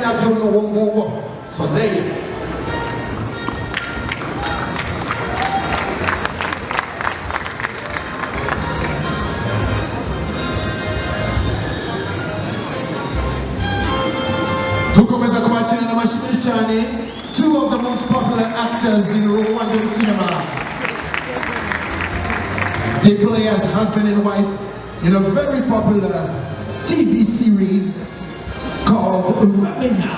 nyabyo n'uwo nguwo Soleil. Tukomeza kubakira n'amashimwe cyane two of the most popular actors in Rwandan cinema. They play as husband and wife in a very popular TV series called Rwanda.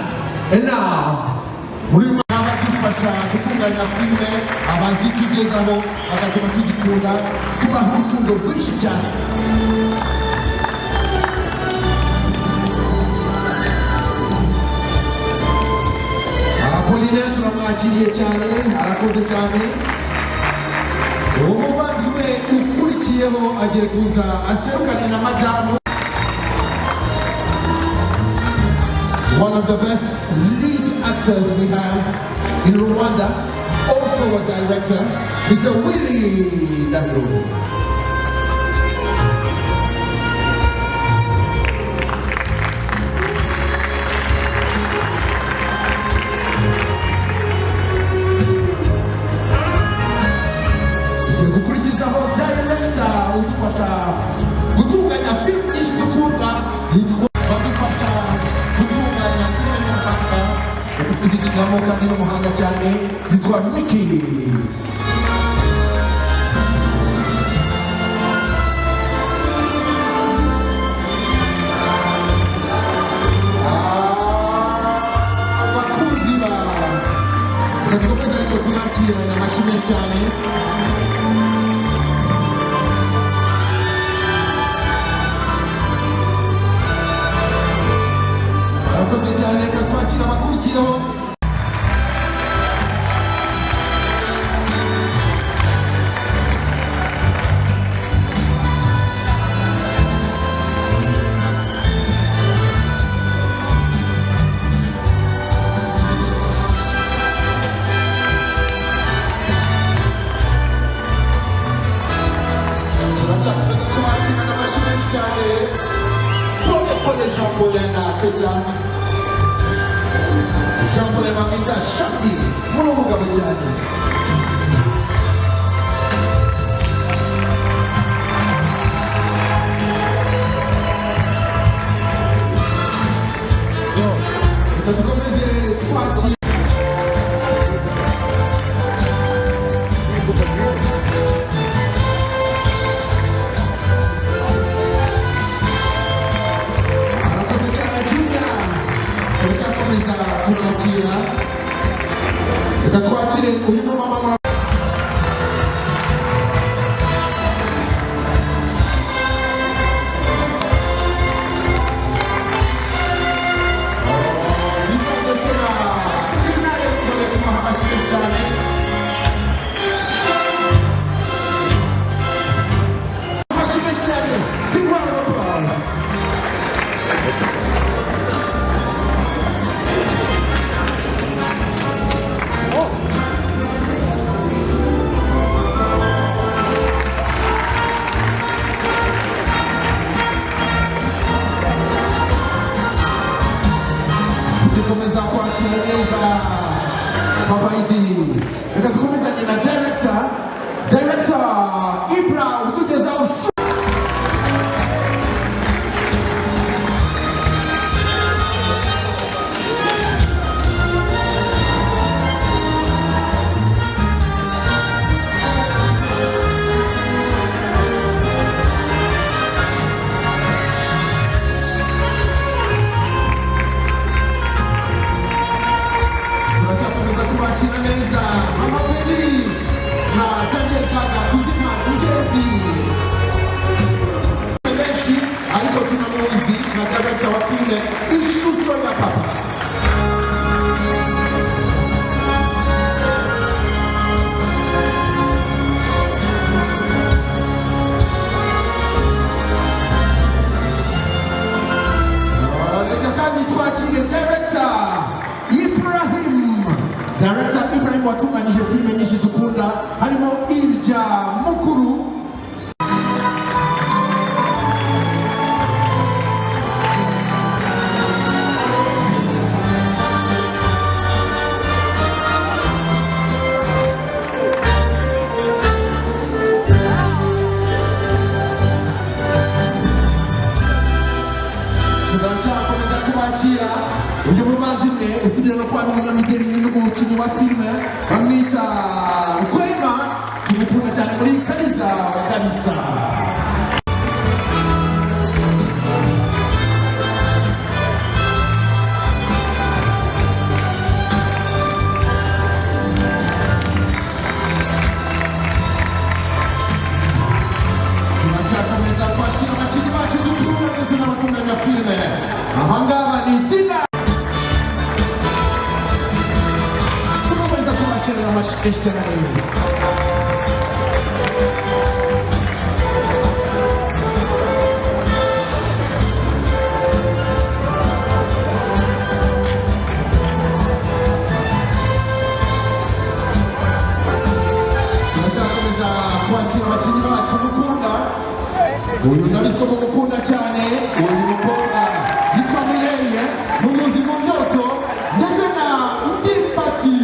And now, murimo abadufasha gutunganya filime abazitugezaho bagatuma tuzikunda tubaha urukundo rwinshi cyane. Apolinaire turamwakiriye cyane, arakoze cyane. Umuvandimwe ukurikiyeho agiye kuza aserukana na madamu. One of the best lead actors we have in Rwanda, also a director, Mr. Willie Davido. Gutunganya film nyinshi dukunda badufasha gutunganya film nyarwanda ukuzikiramo kandi n'umuhanga cyane yitwa Mickey. Abakunzi ba tukomeza ariko tunakira n'amashimwe cyane. Abakoze cyane katwakira abakurikiyeho. Turakomeza kubakira n'amashimwe cyane. Pole Jean-Paul na Teta. Jean-Paul bamwita Shafi muno mugabo cyane. Reka dukomeze twakira kumwakira. Reka twakire uyu mama tukomeza kwakira neza Papa Idi. Reka tukomeza na director Ibra utugezaho neza Mama Beni na Daniel Kaga tuzina ugezi benshi ariko tunamuzi na director wa filme Ishusho ya Papa. Reka kandi twakire director Ibrahim watunganyije filime nyinshi dukunda harimo irya mukuru. uyu muvandimwe usibye no kuba n'umunyamideli n'umukinnyi wa filime bamwita Rwema, tumukunda cyane muri Kalisa wa Kalisa. Tunakomeza kwakira abakinnyi bacu dukunda ndetse n'abatunganya filime. Abangaba ni Tina. Tunakomeza kubakira amashyi abakinnyi bacu mukunda. Uyu ndabizi ko mukunda cyane. Uyu mukobwa yitwa Mireye, mumuzi mu ndoto ndetse na Ndimbati.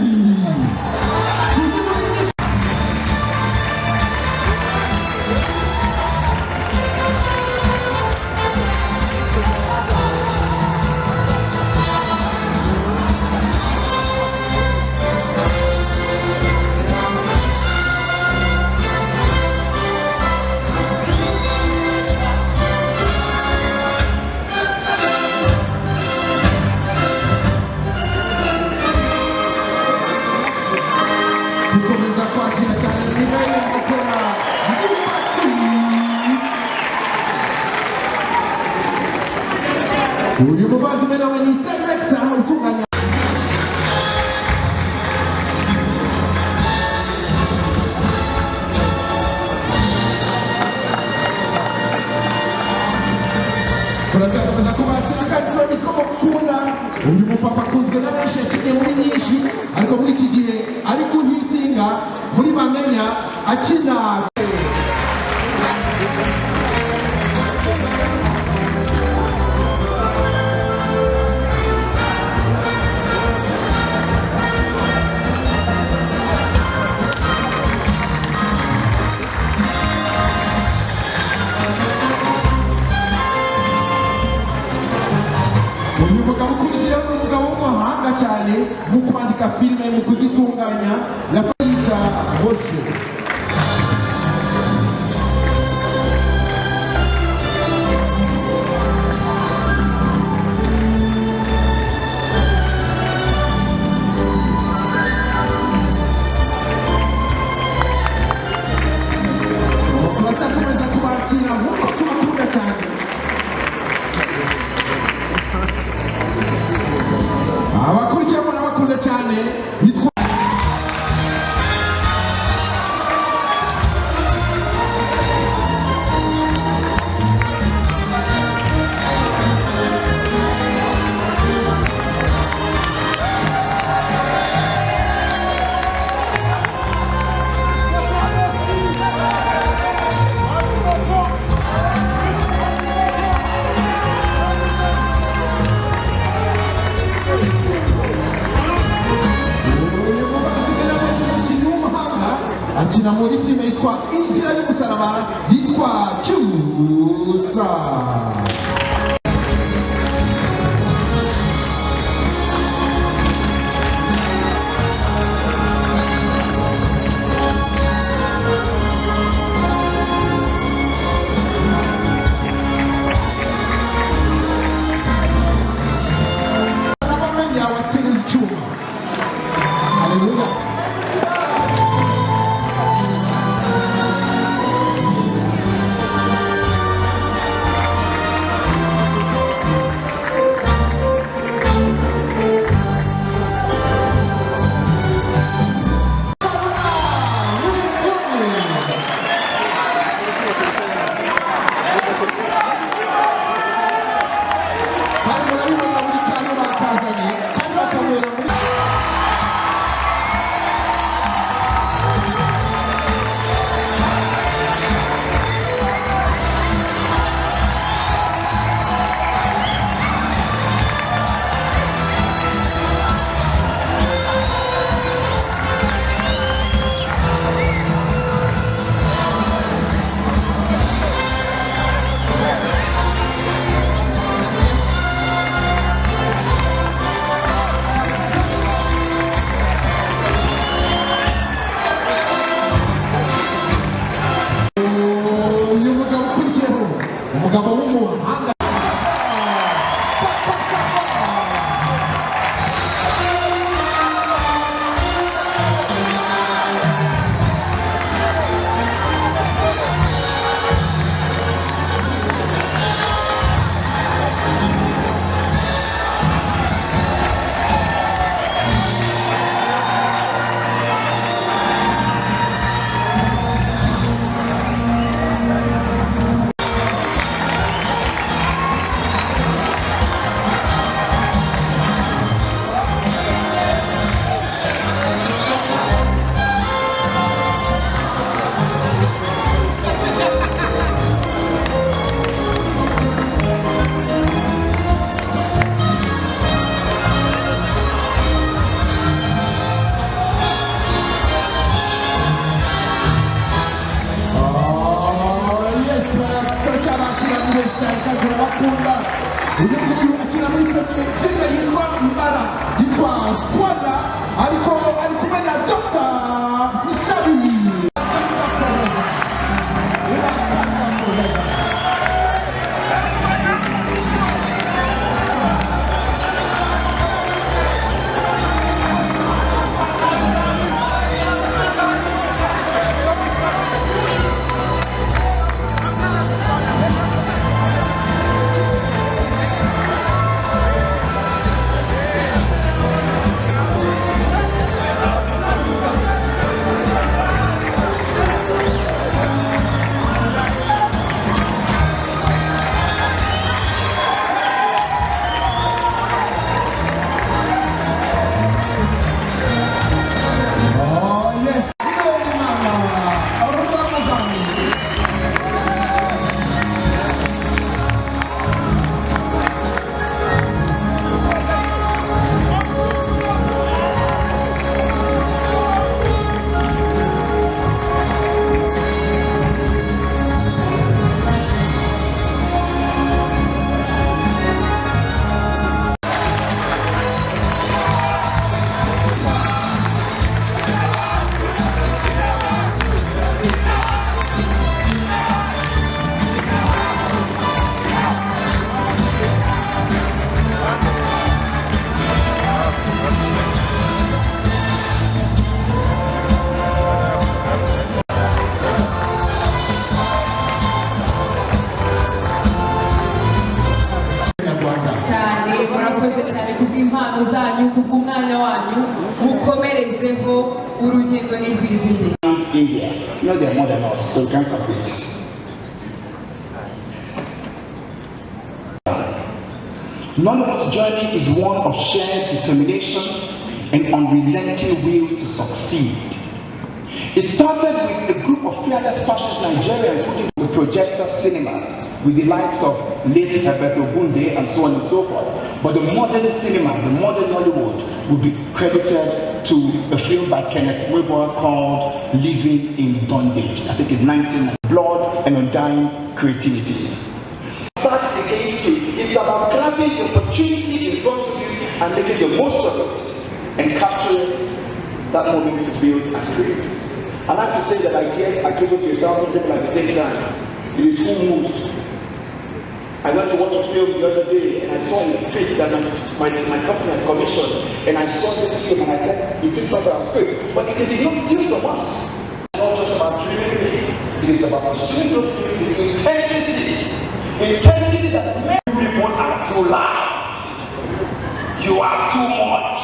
Uyu muvandimwe nawe ni director utunganya. Turakomeza kubakira kandi turabizi ko mukunda. Uyu mupapa akunzwe na benshi, yakinnye muri nyinshi, ariko muri iki gihe ari guhitinga muri Bamenya akina cyane mu kwandika filime, mu kuzitunganya. Lafayita Roche. Turakomeza kubakira nk'uko tubakunda cyane. Abakurikirana n'abakunda cyane yitwa akina muri filime yitwa Inzira y'umusaraba yitwa Cyusa. N'abamenya watera icyuma. Haleluya. umugabo w'umuhanga. Uyu nguyu akina muri filime yitwa Mbara, yitwa Squadra, ariko ari kumwe na Dr. Nsabi. kubw'impano zanyu kubw'umwanya wanyu mukomerezeho urugendo n'urwizindi. India, you know they are more than us, so we can't compete. Nollywood's journey is one of shared determination and unrelenting will to succeed. It started with a group of fearless, passionate Nigerians looking for the projector cinemas with the likes of late Herbert Ogunde and so on and so forth. But the modern cinema, the modern Hollywood, would be credited to a film by Kenneth Weber called Living in Bondage. I think it's 1990. Blood and undying creativity. It's about grabbing the opportunity in front of you and making the most of it and capturing that moment to build and create. I like to say that ideas are given to 1,000 people at the same time. It is who moves. I went to watch a film the other day and I saw a script that my company had commissioned, and I saw this film and I thought, is this not our script? But it did not steal from us. It's not just about dreaming, it is about pursuing those dreams with intensity. Intensity that many people are too loud. You are too much.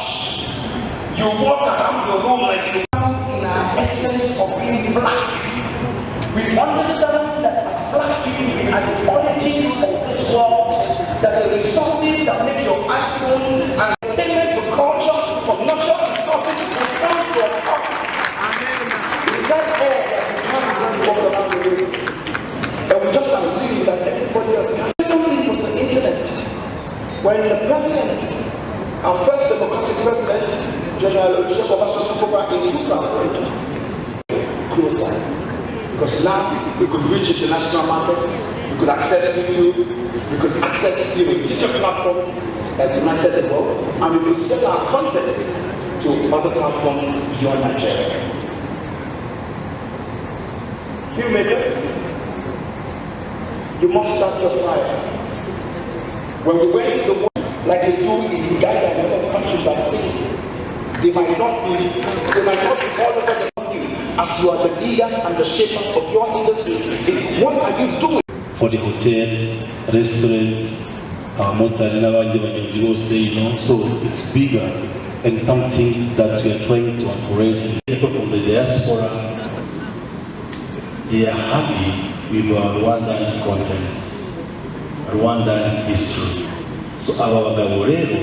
You walk around your room like you are in our essence of being black. We understand that as black people, we are the origins of this world, that the resources that make your iPhones and entertainment to culture, from natural resources to come from us. It's that air that we come and walk around the room. And we just assume that everybody else can. Something was the internet. When the president, our first democratic president, General Obasanjo in 2000, closer. Because now we could reach international markets, we could access YouTube, we could access digital platforms like United World, and we could sell our content to other platforms beyond Nigeria. Filmmakers, you must start your fire. When we went to the world, like they do in Uganda and other countries, I see they might not be all over the country as you are the leaders and the shapers of your industry. What are you doing? For the hotels, restaurants, motari n'abandi bagenzi bose, so it's bigger and something that we are trying to operate. People from the diaspora, they are happy with our Rwandan content, Rwandan history. So aba bagabo rero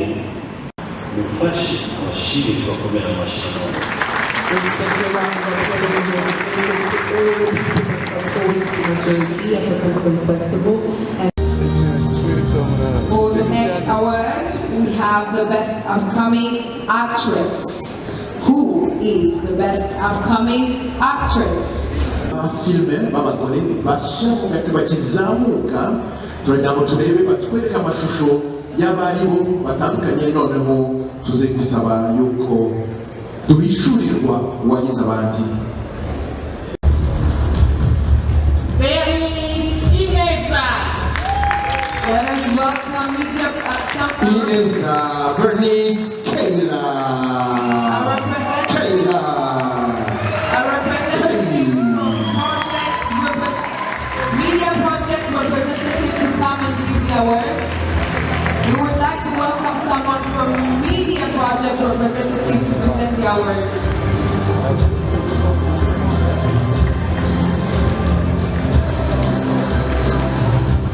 mufashe abashire bakomera amashino. For the next award, we have the best upcoming actress. Who is the best upcoming actress? Filme b'abagore bashaka gati bakizamuka turagira ngo turebe batwereke amashusho y'abaribo batandukanye noneho tuze gusaba yuko duhishurirwa uwagize abandi. Let us welcome Ineza Bernice Kayla. a representative from Media Project representative to come and give the award. We would like to welcome someone from Media Project representative to present the award.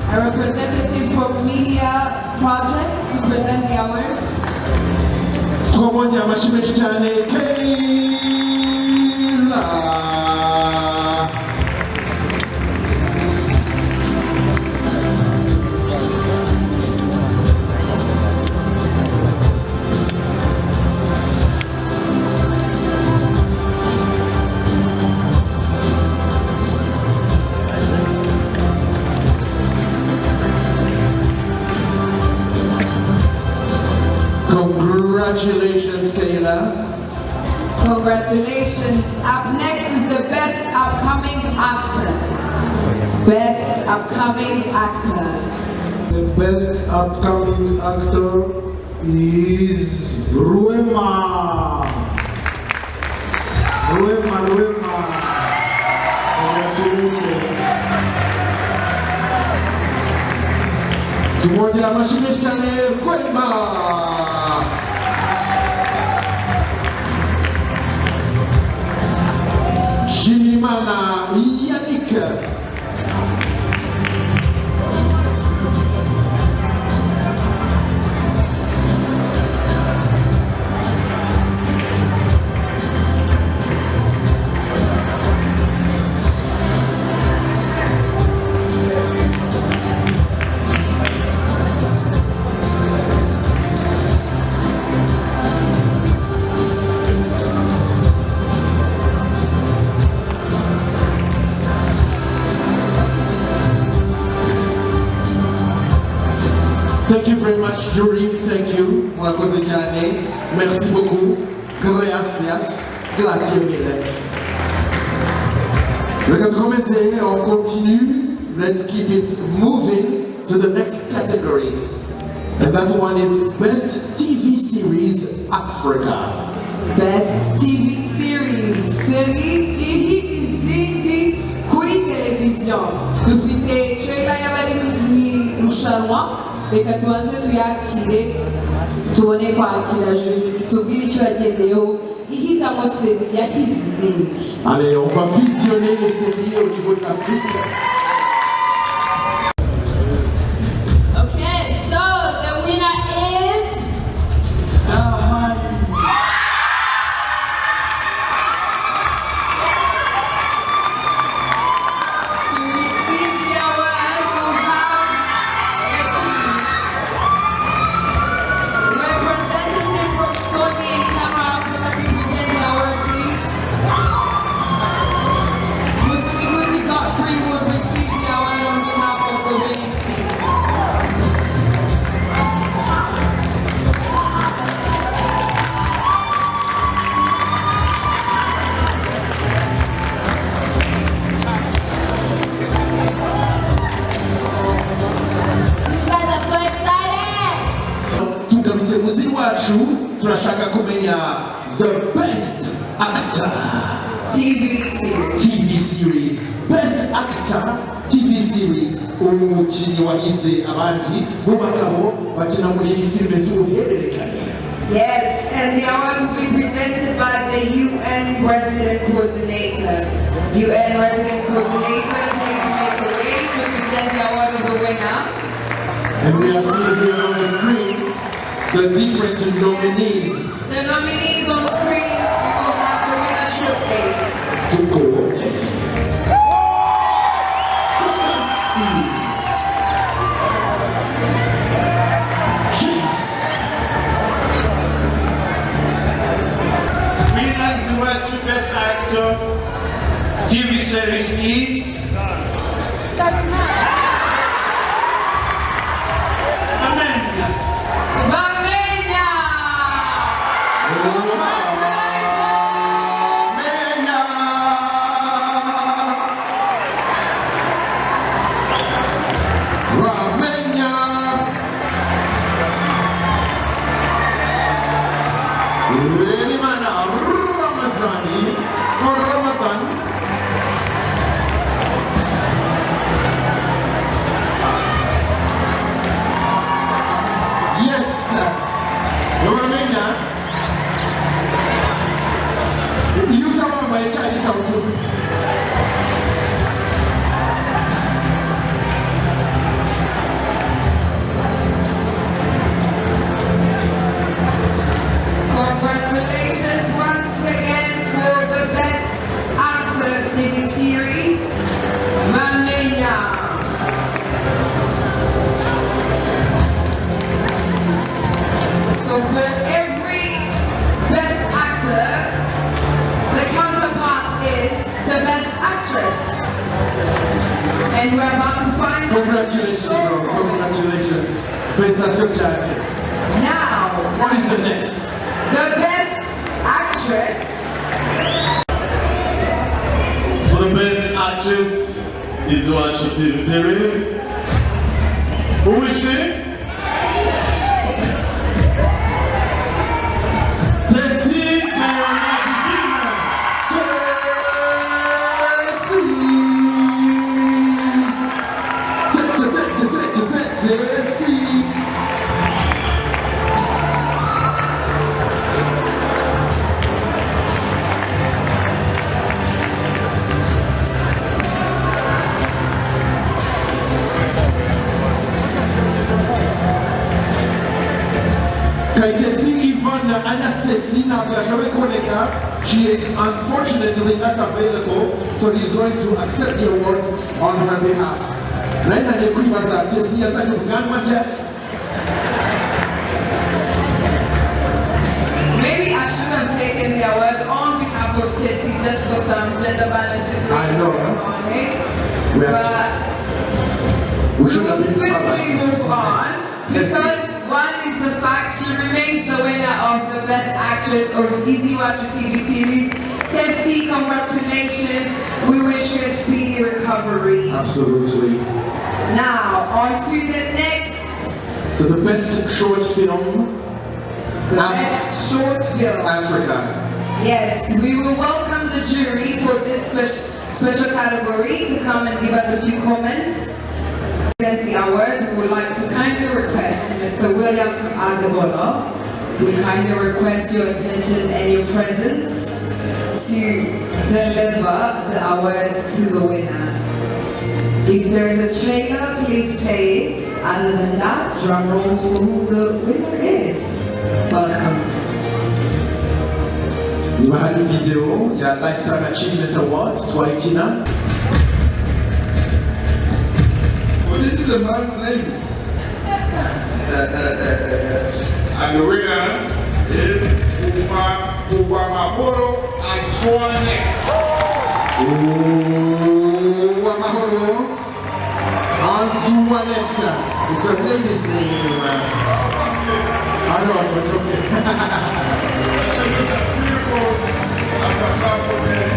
A representative from Media Project to present the award. Twabonye amashyi menshi cyane Kayla. Congratulations, Kayla. Congratulations. Up next is the best upcoming actor. Best upcoming actor. The best upcoming actor is Ruema. Ruema. Congratulations. Tumwongera amashyi menshi cyane Rwema. Shimimana Yannick. Thank you very much, jury. Thank you. Murakoze cyane. Merci beaucoup. Gracias. Grazie mille. Reka tukomeze, on continue. Let's keep it moving to the next category. And that one is Best TV Series Africa. Best TV series. Série izindi kuri televiziyo. Dufite trailer y'abari mu irushanwa. Reka tubanze tuyakire tubone kwakira juri itubwire icyo yagendeyeho ihitamo série ya izi zindi. Allez, on va visionner les séries au niveau de l'Afrique. Okay, so the winner is to receive the award. You have a team. Representative from Sony and Camera Africa to present the award, please. Musiguzi Godfrey will receive wacu turashaka kumenya the best actor TV series. TV series. Best actor TV series. Umukinnyi wahize abandi mu bagabo bakina muri iyi filime z'uruhererekane. Yes, and the award will be presented by the UN Resident Coordinator. UN Resident Coordinator, please make a way to present the award of the winner. And we are seeing here on the screen the different nominees. The nominees on screen, we will have the winner shortly. To go. Best actor TV series is Amanda. Bamenya! Congratulations once again for the best actor TV series, Bamenya. So for every best actor, the counterpart is the best actress. And we're about to find Congratulations, bro. Congratulations. Félicitations, Jackie. Now, What is the next? the best actress. For the best actress is watch TV series. Who is she? She is unfortunately not available, so he's going to accept the award on her behalf. Maybe I should have taken the award on behalf of Tessie just for some gender balance situation. I know. But we we should will have been swiftly move on Yes. because one is the fact she remains the winner of the Best Actress of Easy Watch TV series. Tessie, congratulations. We wish you a speedy recovery. Absolutely. Now, on to the next. So the best short film, The best short film. Africa. Yes, we will welcome the jury for this special category to come and give us a few comments. The award, we would like to kindly request Mr. William Adebola. We kindly request your attention and your presence to deliver the award to the winner. If there is a trailer, please play it. Other than that, drum rolls for who the winner is. Welcome. Nous avons une vidéo, il y a Lifetime Achievement Awards, toi et Kina. Well, this is a man's name. And the winner is Uwamahoro Antoinette. Uwamahoro Antoinette. It's a lady's name. I know, but okay. That's beautiful. That's a powerful man.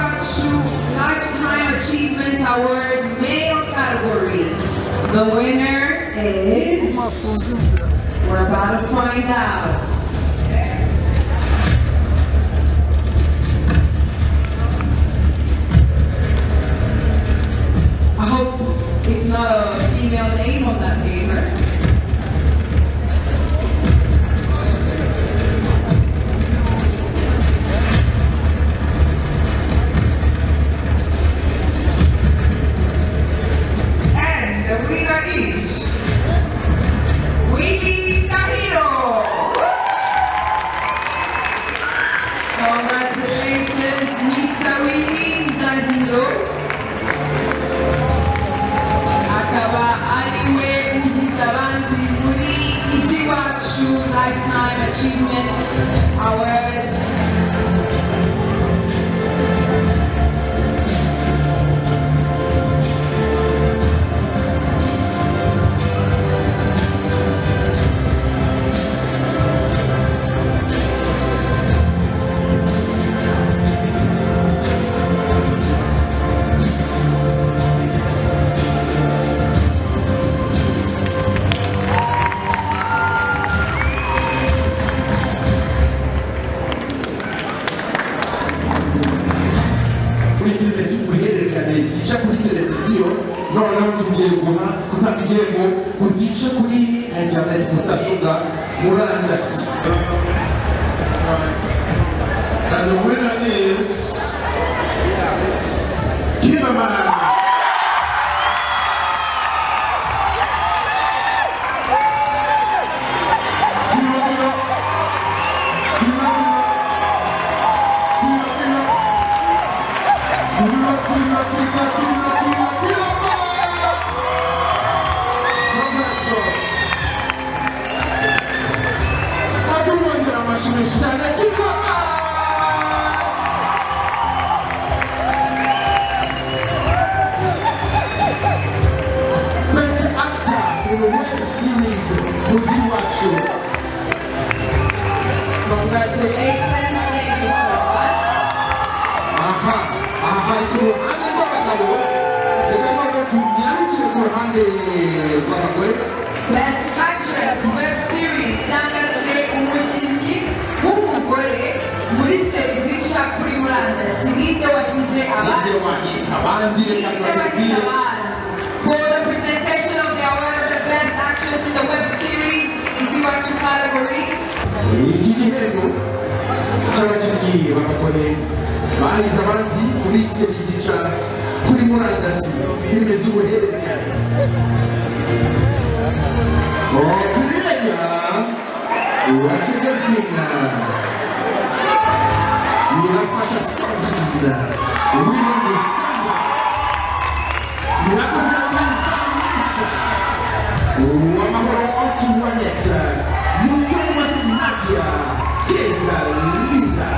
Iziwachu Lifetime Achievement Award Male category. The winner is... We're about to find out. I hope it's not a female name on that paper. And the winner is Winnie Tahiro. Congratulations, Mr. Winnie Tahiro. Akaba aliwe uhizabanti muri Iziwachu Lifetime Achievement Awards. zica kuri televiziyo noneho tugiye gutanga igihembo kuzica kuri internet mudasobwa murandasi. And the winner is Yimwe. Best actor in the web series Iziwachu. Congratulations, thank you so much. Ku ruhande rw'abagabo reka noneho tunyarukire ku ruhande rw'abagore. Best Actress Web Series cyangwa se umukinnyi w'umugore muri seri zica kuri murandasi ninde wagize abandi. For the presentation of the award of the Best Actress in the Web Series Iziwachu category. Iki gihembo cy'abakinnyi b'abagore bahize abandi muri seri zica kuri murandasi filime z'ubuhererekane. Kumenya uwasiga fina Mirafasha Sandina Winnie Sanda Mirakoze Misa Uwamahoro Otuwaneta Mutoni Wasinatia Kesa Linda.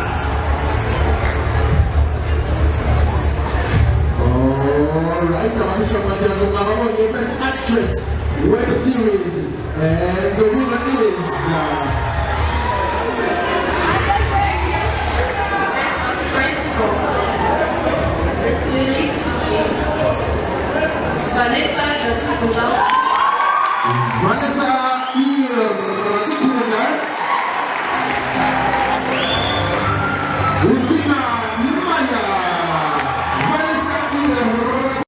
Alright, Amanisha Mandela Mababonye Best Actress Web Series, and the winner is Vanessa Iradikuna. Uzima Maya. Vanessa Iradikuna.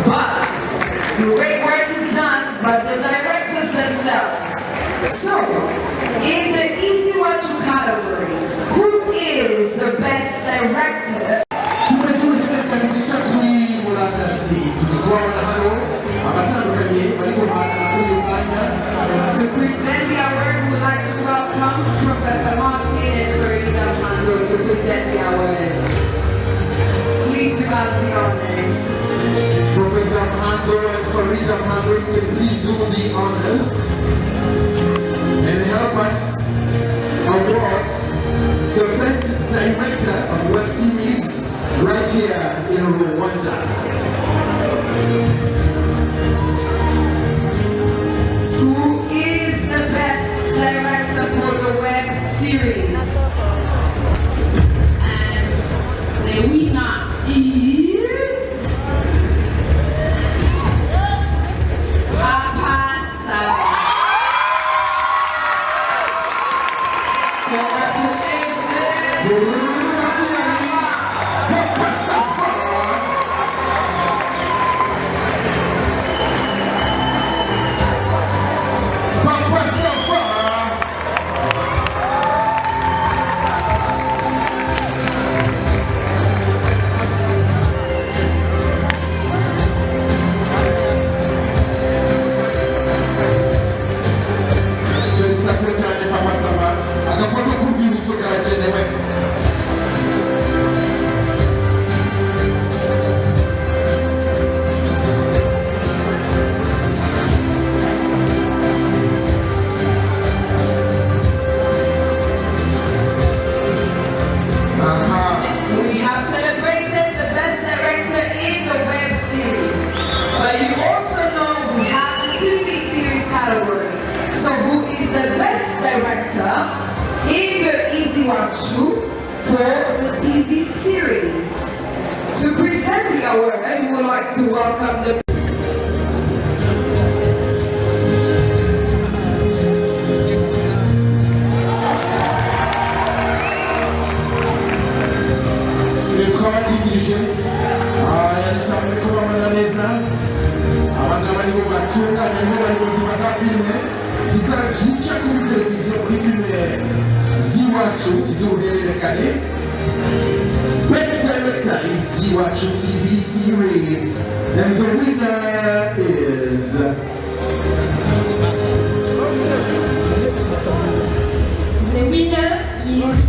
But great work is done by the directors themselves. So, in the Iziwachu category, who is the best director? Tumeshuhudia katika kuri murandasi tulikuwa to present the awards. Please do us the honors. Professor Mando and Farida Mando, if you can please do the honors and help us award the best director of web series right here in Rwanda. Who is the best director for the web series? And the winner is Papa Nsabi. Congratulations! We have celebrated the best director in the web series, but you also know we have the TV series category. So who is the best director in the Easy Watch for the TV series? To present the award, we would like to welcome the yalisabwe kubamana neza abagabo aribo batunganya nibo bayobozi baza filime zitagica kuri televiziyo muri filime z'iwacu iz'uruhererekane. Best director is Iwachu TV series and the winner is The winner is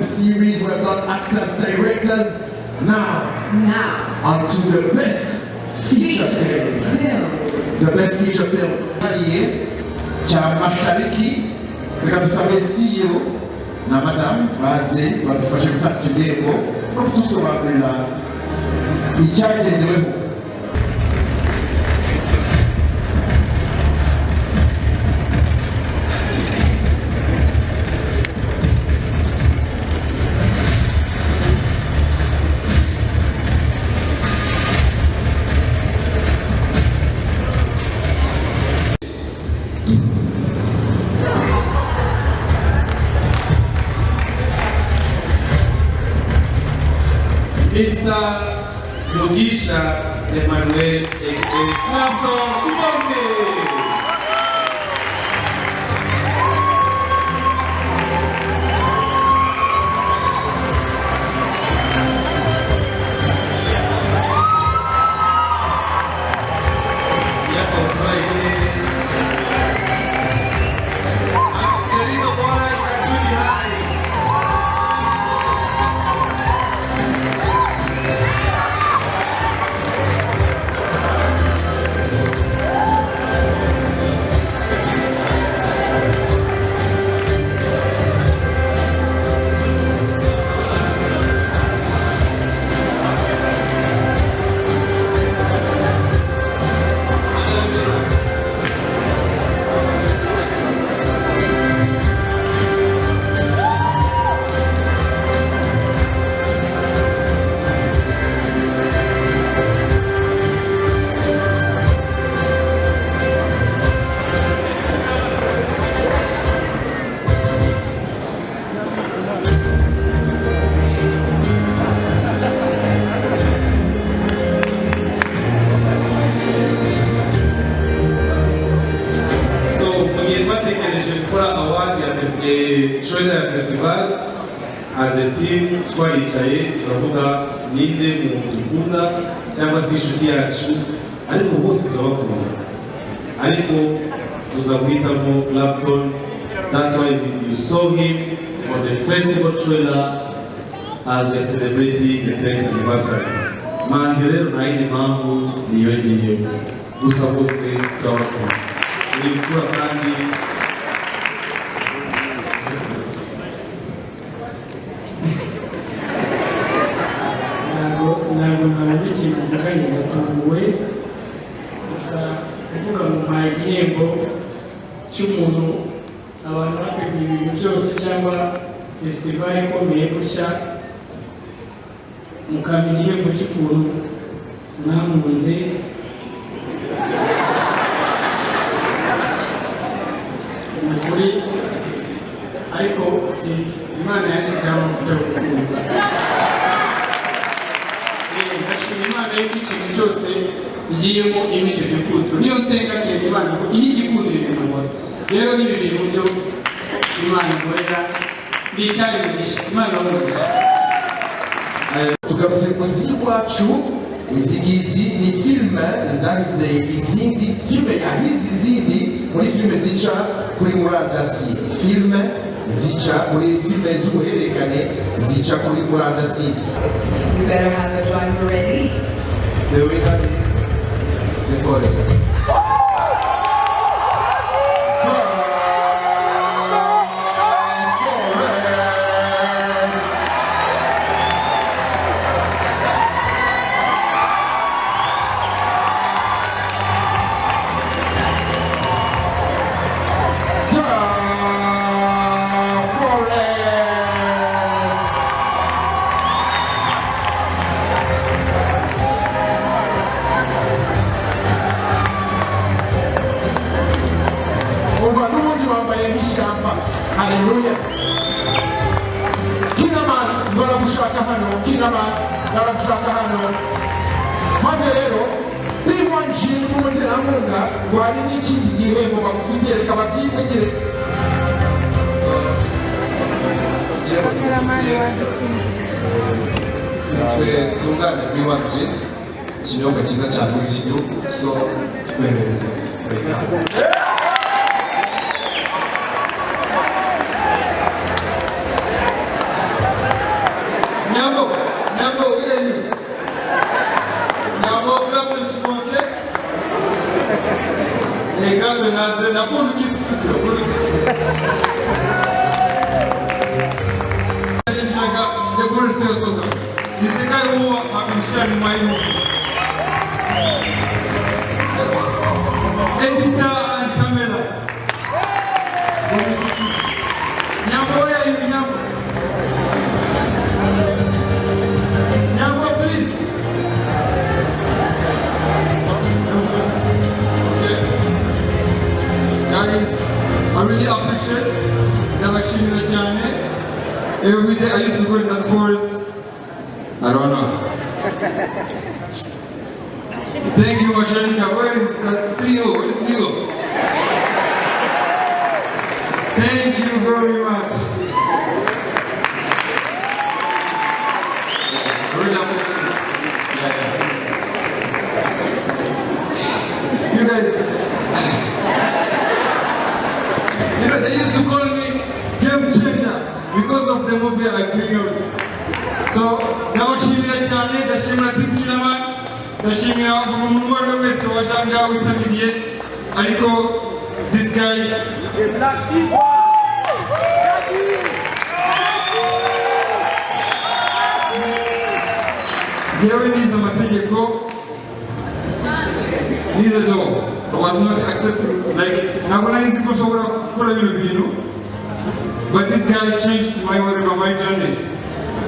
series, we have done actors, directors. Now onto the best feature film. The best feature film. Cha Mashariki, reka tusabe CEO na madam baze badufashe gutanga igihembo no kudusobanurira icyagendeweho. Mr. Yogisha Emmanuel Clapton Kubonge. twagerageje gukora award ya trailer festival as a team, twaricaye turavuga ninde mu dukunda cyangwa se inshuti yacu, ariko bose turabakunda, ariko tuza guhitamo Clapton. That's why you saw him on the festival trailer as we are celebrating the 10th anniversary. Manzi rero nta yindi mpamvu niyo ngiyo, gusa bose turabakunda. Ni imfura kandi ntabwo nabona ikintu mvuganye ndatunguwe, gusa kuvuga ngo nta igihembo cy'umuntu abantu bateguye ibintu byose cyangwa festival ikomeye gutya, mukampa igihembo cy'ukuntu mwamubuze. Ni ukuri, ariko Imana yashyizeho amavuta yo gukunda. Ndashima Imana yuko ikintu cyose ngiyemo irimo icyo gikundo, niyo nsenga nsenga Imana ngo iyi gikundo ikanabona. Rero n'ibi bintu byo Imana ikorera ni icyari umugisha, Imana wamugisha. Tugarutse ku isi iwacu, izi ngizi ni filime zahize izindi, filime yahize izindi muri filime zica kuri murandasi, filime zica muri filime z'ubuhererekane zica kuri murandasi. You better have a driver ready. The winner is the forest. Haleluya. Kila mara baragushaka hano, kila mara baragushaka hano. Maze rero biwanje n'umuterankunga wari n'ikindi gihembo bagufitiye, reka babyitegere. Twe tungane biwanje ikinyobwa cyiza cyane muri iki gihugu, so twemerere kureka. This is the guy who I've been sharing my editor and camera. Nyambo, where are you, Nyambo? Nyambo, please. Okay. Guys, I really appreciate the machine in the channel. Every day I used to go in that forest. I don't know. Thank you, Mashalika. Where is that CEO? Where is CEO? Thank you very much. I really appreciate it. You guys, you know, they used to call me game changer because of the movie I bring out. So, ndabashimira cyane, ndashimira Tikiraman, ndashimira umuntu wari wese wajanga witabiriye, ariko this guy is Jerry nize amategeko, nize law, was not accepted, like, ntabwo nari nzi ko ushobora gukora bino bintu, but this guy changed my journey.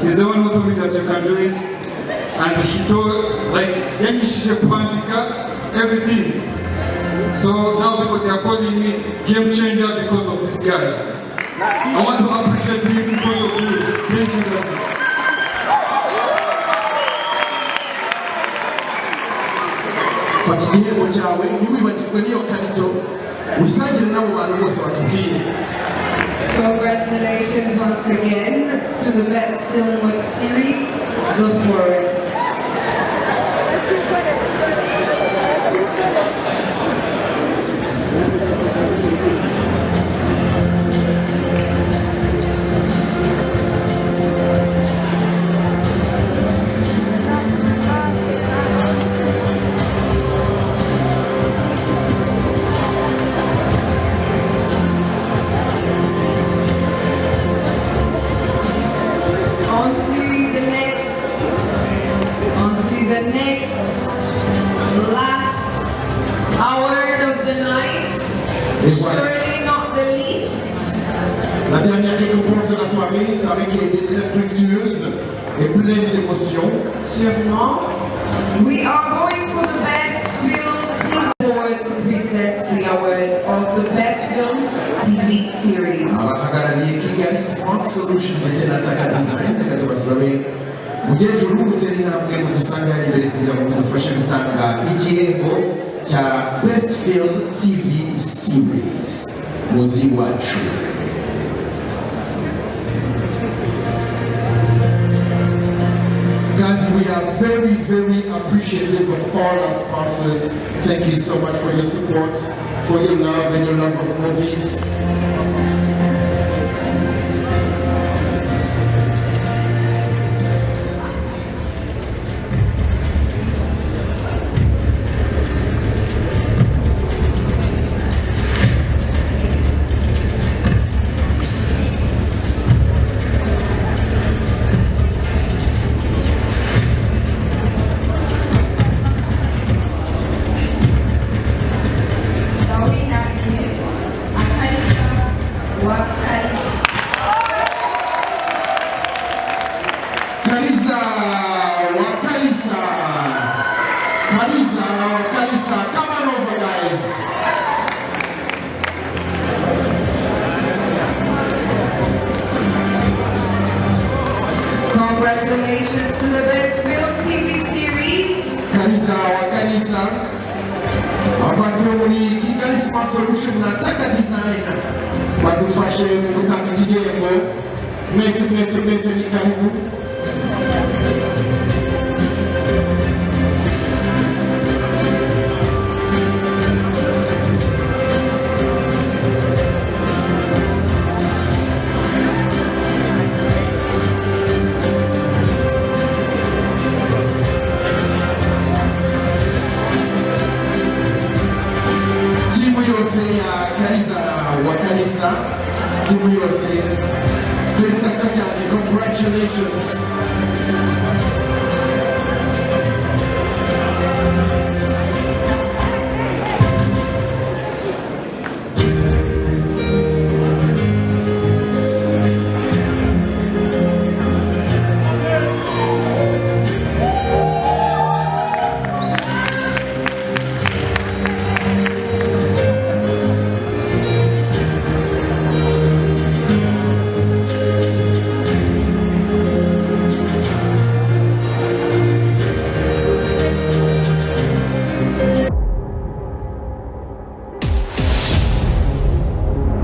He's the one who told me that you can do it, and he told, like, yanyishije kwandika everything. So now people, they are calling me game changer because of this guy. I want to appreciate him in front of you. Thank you, Daddy. Fata igihembo cyawe ntiwibagirwe n'iyo karito usangire n'abo bantu bose batubwiye. Congratulations once again to the best film web series, The Forest. Surely not the least. La dernière récompense de la soirée, vous savez qu'elle était très fructueuse et pleine d'émotions. Sûrement. We are going for the best film team award to present the award of the best film TV series. Abahagarariye Kigali Smart Solution ndetse na Taka Design reka tubasabe mugejuru mutera intambwe mudusanga imbere kugira ngo mudufashe gutanga igihembo cya Best Film TV Series muzi wacu. Guys, we are very, very appreciative of all our sponsors. Thank you so much for your support, for your love and your love of movies. Come on over, guys. Congratulations to the best film TV series. Kalisa wa Kalisa. Abazi muri Kigali Smart Solution na Taka Design. Badufashe mu gutanga igihembo. Mwese ni karibu. Congratulations.